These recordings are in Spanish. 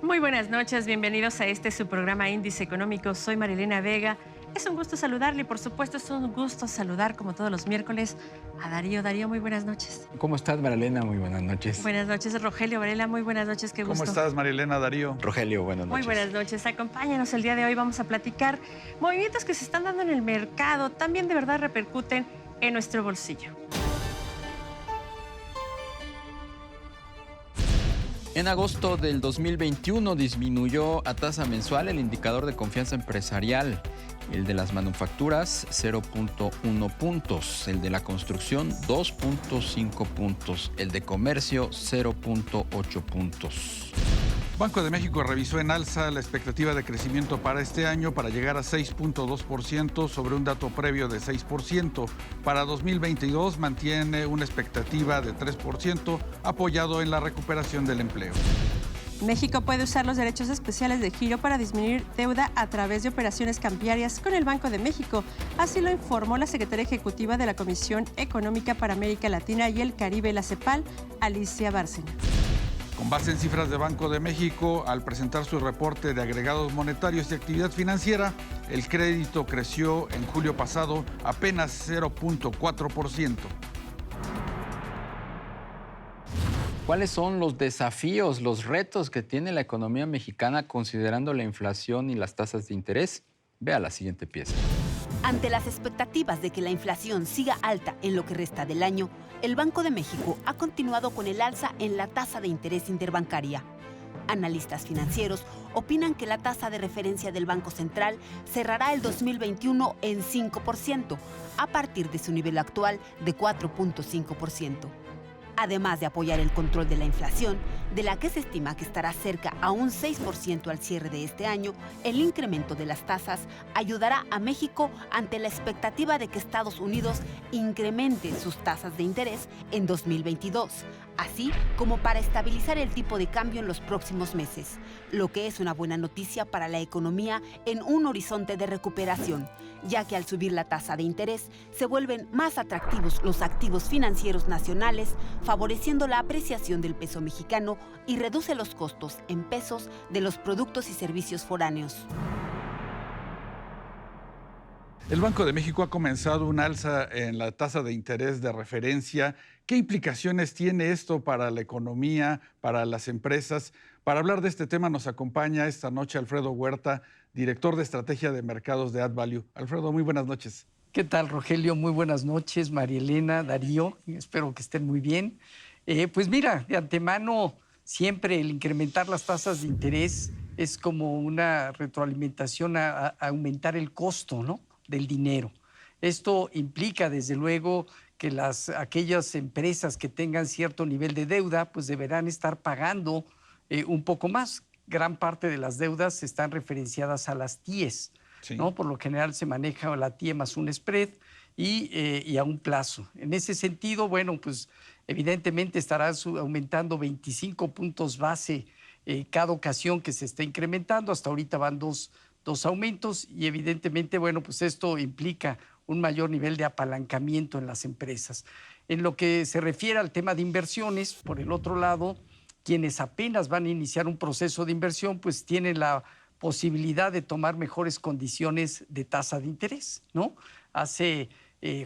Muy buenas noches, bienvenidos a su programa Índice Económico. Soy Marilena Vega. Es un gusto saludarle y por supuesto es un gusto saludar como todos los miércoles a Darío. Darío, muy buenas noches. ¿Cómo estás, Marilena? Muy buenas noches. Buenas noches, Rogelio Varela. Muy buenas noches, qué ¿Cómo gusto. estás, Marilena, Darío? Rogelio, buenas Muy noches. buenas noches. Acompáñanos el día de hoy. Vamos a platicar movimientos que se están dando en el mercado. También de verdad repercuten en nuestro bolsillo. En agosto del 2021 disminuyó a tasa mensual el indicador de confianza empresarial, el de las manufacturas 0.1 puntos, el de la construcción 2.5 puntos, el de comercio 0.8 puntos. Banco de México revisó en alza la expectativa de crecimiento para este año para llegar a 6.2% sobre un dato previo de 6%. Para 2022 mantiene una expectativa de 3% apoyado en la recuperación del empleo. México puede usar los derechos especiales de giro para disminuir deuda a través de operaciones cambiarias con el Banco de México. Así lo informó la secretaria ejecutiva de la Comisión Económica para América Latina y el Caribe, la CEPAL, Alicia Bárcena. Con base en cifras de Banco de México, al presentar su reporte de agregados monetarios y actividad financiera, el crédito creció en julio pasado apenas 0.4%. ¿Cuáles son los desafíos, los retos que tiene la economía mexicana considerando la inflación y las tasas de interés? Vea la siguiente pieza. Ante las expectativas de que la inflación siga alta en lo que resta del año, el Banco de México ha continuado con el alza en la tasa de interés interbancaria. Analistas financieros opinan que la tasa de referencia del Banco Central cerrará el 2021 en 5%, a partir de su nivel actual de 4.5%. Además de apoyar el control de la inflación, de la que se estima que estará cerca a un 6% al cierre de este año, el incremento de las tasas ayudará a México ante la expectativa de que Estados Unidos incremente sus tasas de interés en 2022, así como para estabilizar el tipo de cambio en los próximos meses, lo que es una buena noticia para la economía en un horizonte de recuperación, ya que al subir la tasa de interés se vuelven más atractivos los activos financieros nacionales, favoreciendo la apreciación del peso mexicano y reduce los costos en pesos de los productos y servicios foráneos. El Banco de México ha comenzado un alza en la tasa de interés de referencia. ¿Qué implicaciones tiene esto para la economía, para las empresas? Para hablar de este tema nos acompaña esta noche Alfredo Huerta, director de estrategia de mercados de AddValue. Alfredo, muy buenas noches. ¿Qué tal, Rogelio? Muy buenas noches, María Elena, Darío. Espero que estén muy bien. Pues mira, de antemano, siempre el incrementar las tasas de interés es como una retroalimentación a aumentar el costo, ¿no?, del dinero. Esto implica, desde luego, que aquellas empresas que tengan cierto nivel de deuda, pues deberán estar pagando un poco más. Gran parte de las deudas están referenciadas a las TIEs. Sí. ¿No? Por lo general se maneja la TIE más un spread y a un plazo. En ese sentido, bueno, pues evidentemente estará aumentando 25 puntos base cada ocasión que se está incrementando. Hasta ahorita van dos aumentos y evidentemente, bueno, pues esto implica un mayor nivel de apalancamiento en las empresas. En lo que se refiere al tema de inversiones, por el otro lado, quienes apenas van a iniciar un proceso de inversión, pues tienen la posibilidad de tomar mejores condiciones de tasa de interés, ¿no? Hace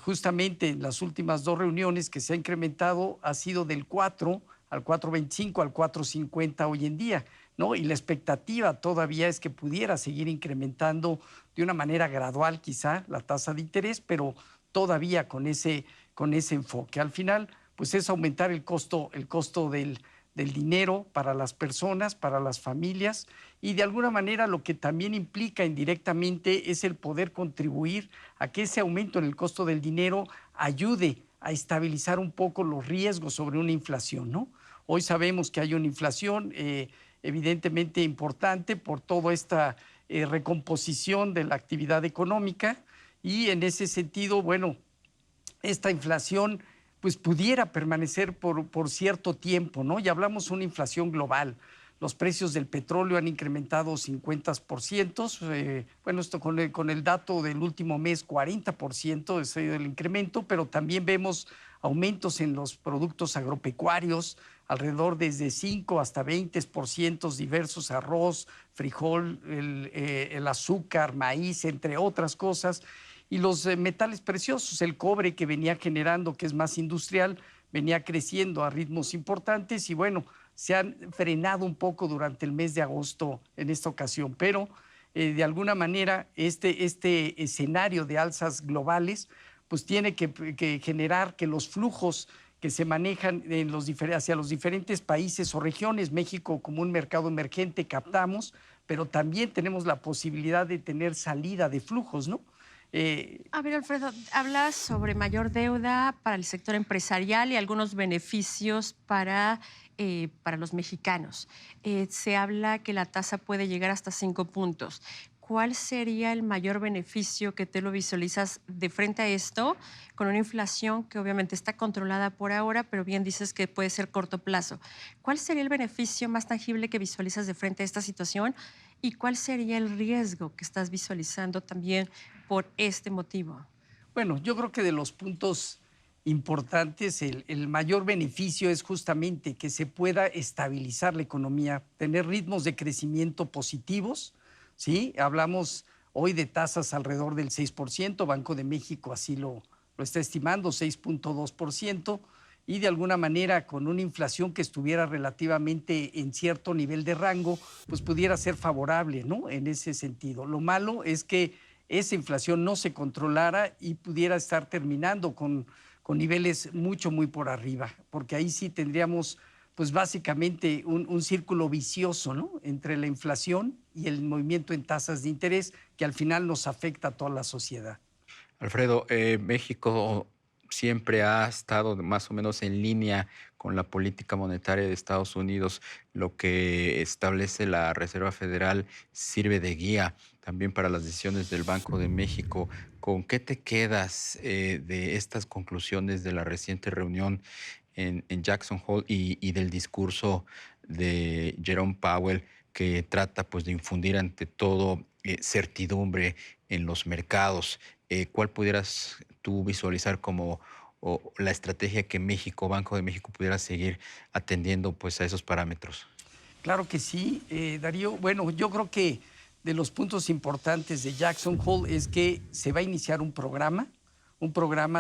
justamente en las últimas dos reuniones que se ha incrementado ha sido del 4 al 4.25 al 4.50 hoy en día, ¿no? Y la expectativa todavía es que pudiera seguir incrementando de una manera gradual quizá la tasa de interés, pero todavía con ese enfoque. Al final, pues es aumentar el costo del dinero para las personas, para las familias, y de alguna manera lo que también implica indirectamente es el poder contribuir a que ese aumento en el costo del dinero ayude a estabilizar un poco los riesgos sobre una inflación, ¿no? Hoy sabemos que hay una inflación evidentemente importante por toda esta recomposición de la actividad económica y en ese sentido, bueno, esta inflación pues pudiera permanecer por cierto tiempo, ¿no? Ya hablamos de una inflación global. Los precios del petróleo han incrementado 50%, bueno, esto con el dato del último mes, 40% es el incremento, pero también vemos aumentos en los productos agropecuarios, alrededor desde 5 hasta 20%, diversos, arroz, frijol, el azúcar, maíz, entre otras cosas. Y los metales preciosos, el cobre que venía generando, que es más industrial, venía creciendo a ritmos importantes y bueno, se han frenado un poco durante el mes de agosto en esta ocasión, pero de alguna manera este escenario de alzas globales pues tiene que generar que los flujos que se manejan hacia los diferentes países o regiones, México como un mercado emergente captamos, pero también tenemos la posibilidad de tener salida de flujos, ¿no? A ver, Alfredo, hablas sobre mayor deuda para el sector empresarial y algunos beneficios para los mexicanos. Se habla que la tasa puede llegar hasta 5 puntos. ¿Cuál sería el mayor beneficio que te lo visualizas de frente a esto, con una inflación que obviamente está controlada por ahora, pero bien dices que puede ser corto plazo? ¿Cuál sería el beneficio más tangible que visualizas de frente a esta situación y cuál sería el riesgo que estás visualizando también por este motivo? Bueno, yo creo que de los puntos importantes, el mayor beneficio es justamente que se pueda estabilizar la economía, tener ritmos de crecimiento positivos, ¿sí? Hablamos hoy de tasas alrededor del 6%, Banco de México así lo está estimando, 6.2%, y de alguna manera con una inflación que estuviera relativamente en cierto nivel de rango, pues pudiera ser favorable, ¿no? En ese sentido. Lo malo es que esa inflación no se controlara y pudiera estar terminando con niveles muy por arriba, porque ahí sí tendríamos pues básicamente un círculo vicioso, ¿no? Entre la inflación y el movimiento en tasas de interés que al final nos afecta a toda la sociedad. Alfredo, México siempre ha estado más o menos en línea con la política monetaria de Estados Unidos. Lo que establece la Reserva Federal sirve de guía también para las decisiones del Banco de México. ¿Con qué te quedas de estas conclusiones de la reciente reunión en Jackson Hole y del discurso de Jerome Powell, que trata pues de infundir ante todo certidumbre en los mercados? ¿Cuál pudieras tú visualizar como la estrategia que México, Banco de México, pudiera seguir atendiendo pues a esos parámetros? Claro que sí, Darío. Bueno, yo creo que de los puntos importantes de Jackson Hole es que se va a iniciar un programa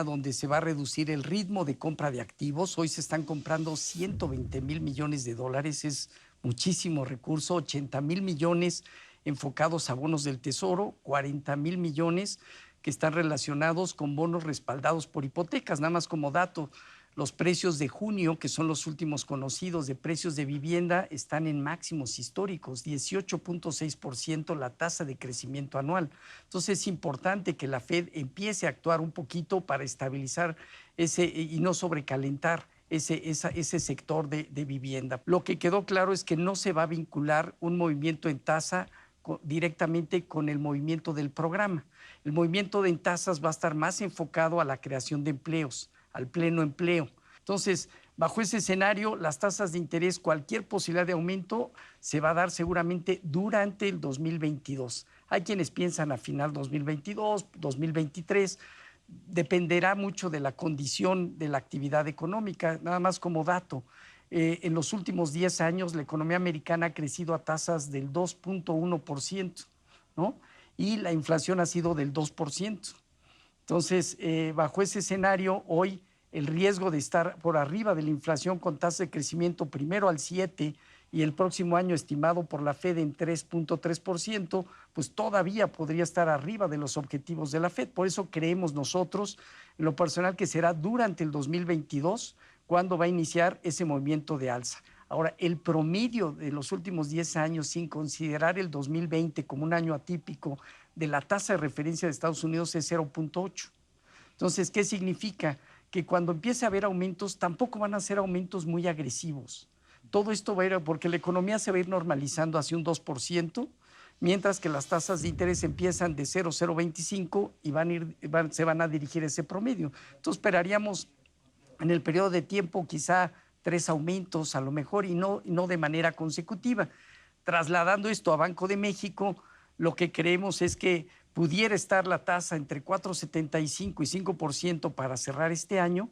donde se va a reducir el ritmo de compra de activos. Hoy se están comprando 120,000 millones de dólares, es muchísimo recurso, 80,000 millones enfocados a bonos del Tesoro, 40,000 millones que están relacionados con bonos respaldados por hipotecas. Nada más como dato, los precios de junio, que son los últimos conocidos de precios de vivienda, están en máximos históricos, 18.6% la tasa de crecimiento anual. Entonces es importante que la Fed empiece a actuar un poquito para estabilizar y no sobrecalentar ese sector de vivienda. Lo que quedó claro es que no se va a vincular un movimiento en tasa directamente con el movimiento del programa. El movimiento en tasas va a estar más enfocado a la creación de empleos, al pleno empleo. Entonces, bajo ese escenario, las tasas de interés, cualquier posibilidad de aumento se va a dar seguramente durante el 2022. Hay quienes piensan a final 2022, 2023, dependerá mucho de la condición de la actividad económica. Nada más como dato, en los últimos 10 años la economía americana ha crecido a tasas del 2.1%, ¿no? Y la inflación ha sido del 2%. Entonces, bajo ese escenario, hoy el riesgo de estar por arriba de la inflación con tasa de crecimiento primero al 7% y el próximo año estimado por la Fed en 3.3%, pues todavía podría estar arriba de los objetivos de la Fed. Por eso creemos nosotros, en lo personal, que será durante el 2022 cuando va a iniciar ese movimiento de alza. Ahora, el promedio de los últimos 10 años, sin considerar el 2020 como un año atípico, de la tasa de referencia de Estados Unidos es 0.8. Entonces, ¿qué significa? Que cuando empiece a haber aumentos, tampoco van a ser aumentos muy agresivos. Todo esto va a ir porque la economía se va a ir normalizando hacia un 2%, mientras que las tasas de interés empiezan de 0.025 y se van a dirigir ese promedio. Entonces, esperaríamos en el periodo de tiempo quizá 3 aumentos a lo mejor y no de manera consecutiva. Trasladando esto a Banco de México, lo que creemos es que pudiera estar la tasa entre 4.75 y 5% para cerrar este año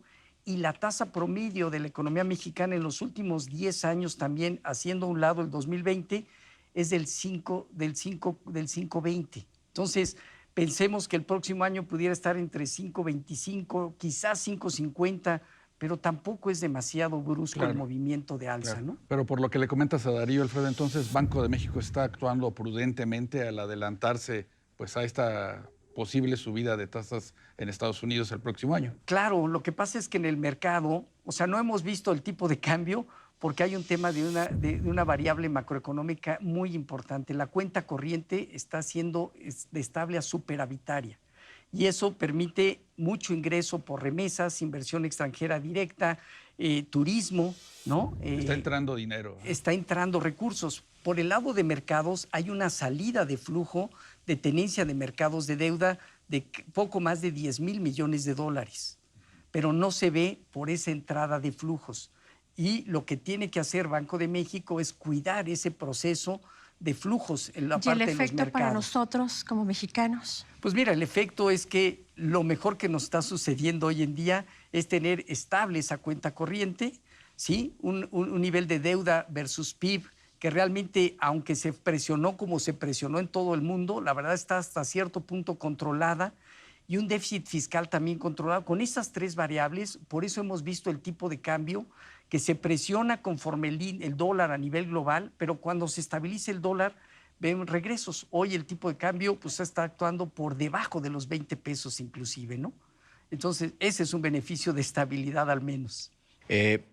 y la tasa promedio de la economía mexicana en los últimos 10 años también, haciendo a un lado el 2020, es del 5.20. Entonces, pensemos que el próximo año pudiera estar entre 5.25, quizás 5.50, pero tampoco es demasiado brusco el movimiento de alza, ¿no? Pero por lo que le comentas a Darío, Alfredo, entonces Banco de México está actuando prudentemente al adelantarse pues, a esta posible subida de tasas en Estados Unidos el próximo año. Claro, lo que pasa es que en el mercado, o sea, no hemos visto el tipo de cambio porque hay un tema de una variable macroeconómica muy importante. La cuenta corriente está siendo de estable a superavitaria y eso permite mucho ingreso por remesas, inversión extranjera directa, turismo, ¿no? Está entrando dinero. Está entrando recursos. Por el lado de mercados hay una salida de flujo de tenencia de mercados de deuda de poco más de 10,000 millones de dólares, pero no se ve por esa entrada de flujos. Y lo que tiene que hacer Banco de México es cuidar ese proceso de flujos en la parte de los mercados. ¿Y el efecto para nosotros como mexicanos? Pues mira, el efecto es que lo mejor que nos está sucediendo hoy en día es tener estable esa cuenta corriente, ¿sí? Un nivel de deuda versus PIB que realmente, aunque se presionó como se presionó en todo el mundo, la verdad está hasta cierto punto controlada, y un déficit fiscal también controlado. Con esas tres variables, por eso hemos visto el tipo de cambio que se presiona conforme el dólar a nivel global, pero cuando se estabiliza el dólar, ven regresos. Hoy el tipo de cambio pues, está actuando por debajo de los 20 pesos inclusive, ¿no? Entonces, ese es un beneficio de estabilidad al menos.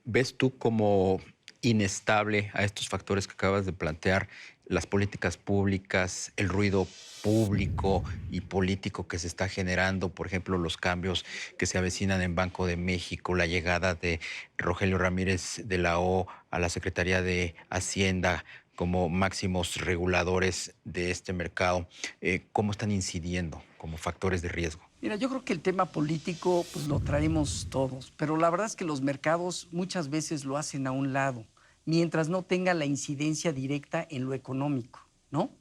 ¿Ves tú como inestable a estos factores que acabas de plantear, las políticas públicas, el ruido público y político que se está generando, por ejemplo, los cambios que se avecinan en Banco de México, la llegada de Rogelio Ramírez de la O a la Secretaría de Hacienda como máximos reguladores de este mercado? ¿Cómo están incidiendo como factores de riesgo? Mira, yo creo que el tema político pues, lo traemos todos, pero la verdad es que los mercados muchas veces lo hacen a un lado, mientras no tenga la incidencia directa en lo económico, ¿no?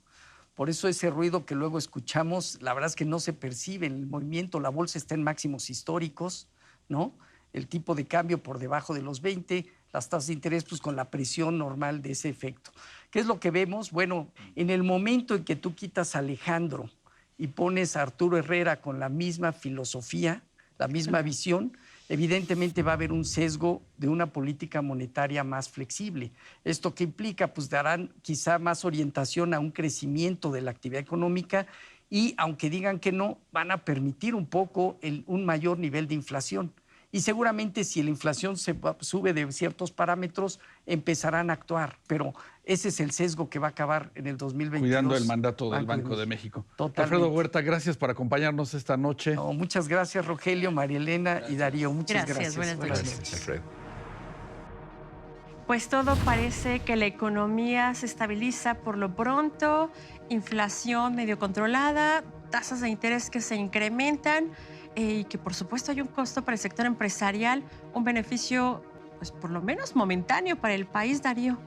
Por eso ese ruido que luego escuchamos, la verdad es que no se percibe en el movimiento. La bolsa está en máximos históricos, ¿no? El tipo de cambio por debajo de los 20, las tasas de interés pues con la presión normal de ese efecto. ¿Qué es lo que vemos? Bueno, en el momento en que tú quitas a Alejandro y pones a Arturo Herrera con la misma filosofía, la misma visión, evidentemente va a haber un sesgo de una política monetaria más flexible. ¿Esto qué implica? Pues darán quizá más orientación a un crecimiento de la actividad económica y, aunque digan que no, van a permitir un poco un mayor nivel de inflación. Y seguramente si la inflación sube de ciertos parámetros, empezarán a actuar. Pero ese es el sesgo que va a acabar en el 2022. Cuidando el mandato del Banco de México. Totalmente. Alfredo Huerta, gracias por acompañarnos esta noche. No, muchas gracias, Rogelio, María Elena y Darío. Muchas gracias. Buenas noches. Gracias, Alfredo. Pues todo parece que la economía se estabiliza por lo pronto, inflación medio controlada, tasas de interés que se incrementan y que por supuesto hay un costo para el sector empresarial, un beneficio pues por lo menos momentáneo para el país, Darío.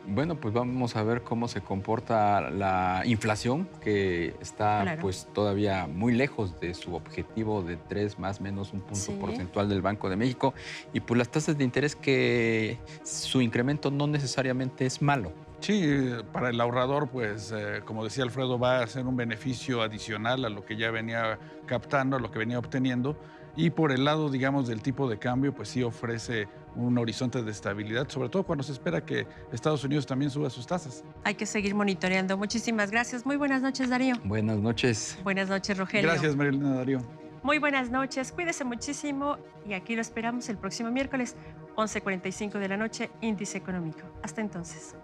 Bueno, pues vamos a ver cómo se comporta la inflación, que está pues todavía muy lejos de su objetivo de 3 más o menos un punto porcentual del Banco de México, y pues las tasas de interés que su incremento no necesariamente es malo. Sí, para el ahorrador, pues, como decía Alfredo, va a ser un beneficio adicional a lo que ya venía captando, a lo que venía obteniendo. Y por el lado, digamos, del tipo de cambio, pues sí ofrece un horizonte de estabilidad, sobre todo cuando se espera que Estados Unidos también suba sus tasas. Hay que seguir monitoreando. Muchísimas gracias. Muy buenas noches, Darío. Buenas noches. Buenas noches, Rogelio. Gracias, María Elena, Darío. Muy buenas noches. Cuídese muchísimo y aquí lo esperamos el próximo miércoles, 11:45 de la noche, Índice Económico. Hasta entonces.